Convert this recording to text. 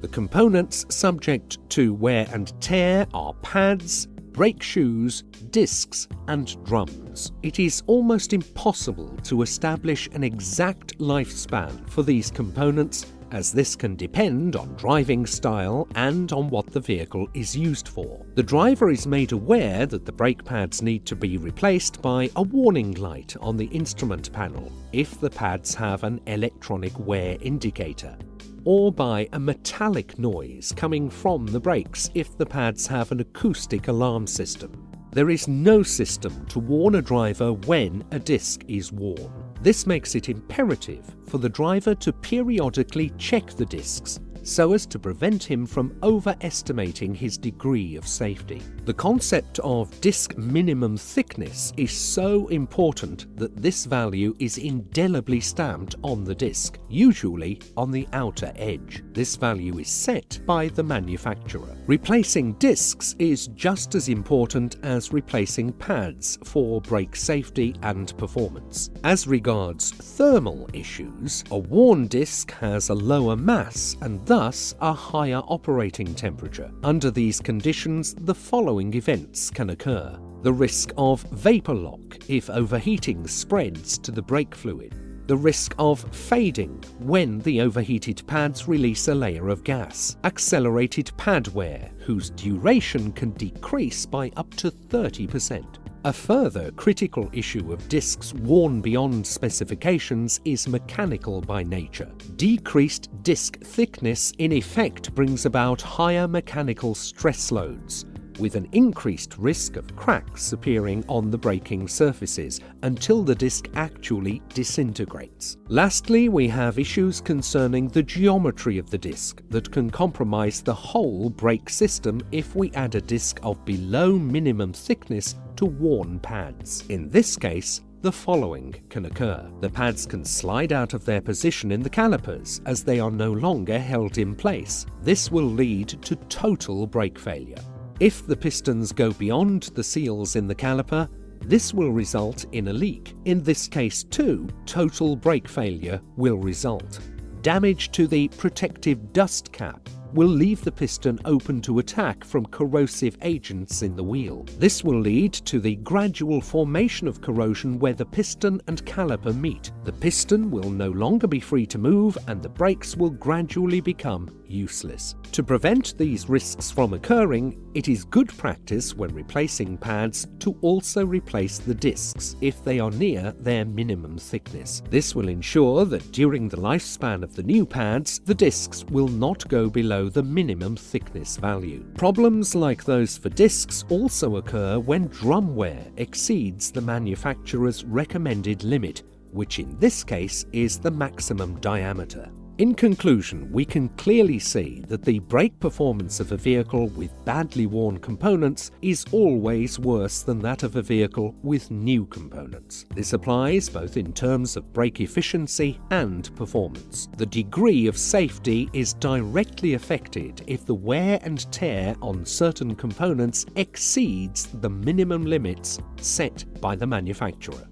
The components subject to wear and tear are pads, brake shoes, discs, and drums. It is almost impossible to establish an exact lifespan for these components, as this can depend on driving style and on what the vehicle is used for. The driver is made aware that the brake pads need to be replaced by a warning light on the instrument panel if the pads have an electronic wear indicator, or by a metallic noise coming from the brakes if the pads have an acoustic alarm system. There is no system to warn a driver when a disc is worn. This makes it imperative for the driver to periodically check the discs so as to prevent him from overestimating his degree of safety. The concept of disc minimum thickness is so important that this value is indelibly stamped on the disc, usually on the outer edge. This value is set by the manufacturer. Replacing discs is just as important as replacing pads for brake safety and performance. As regards thermal issues, a worn disc has a lower mass and thus a higher operating temperature. Under these conditions, the following events can occur. The risk of vapor lock if overheating spreads to the brake fluid. The risk of fading when the overheated pads release a layer of gas. Accelerated pad wear, whose duration can decrease by up to 30%. A further critical issue of discs worn beyond specifications is mechanical by nature. Decreased disc thickness in effect brings about higher mechanical stress loads, with an increased risk of cracks appearing on the braking surfaces until the disc actually disintegrates. Lastly, we have issues concerning the geometry of the disc that can compromise the whole brake system if we add a disc of below minimum thickness to worn pads. In this case, the following can occur. The pads can slide out of their position in the calipers as they are no longer held in place. This will lead to total brake failure. If the pistons go beyond the seals in the caliper, this will result in a leak. In this case too, total brake failure will result. Damage to the protective dust cap will leave the piston open to attack from corrosive agents in the wheel. This will lead to the gradual formation of corrosion where the piston and caliper meet. The piston will no longer be free to move and the brakes will gradually become useless. To prevent these risks from occurring, it is good practice when replacing pads to also replace the discs if they are near their minimum thickness. This will ensure that during the lifespan of the new pads, the discs will not go below the minimum thickness value. Problems like those for discs also occur when drum wear exceeds the manufacturer's recommended limit, which in this case is the maximum diameter. In conclusion, we can clearly see that the brake performance of a vehicle with badly worn components is always worse than that of a vehicle with new components. This applies both in terms of brake efficiency and performance. The degree of safety is directly affected if the wear and tear on certain components exceeds the minimum limits set by the manufacturer.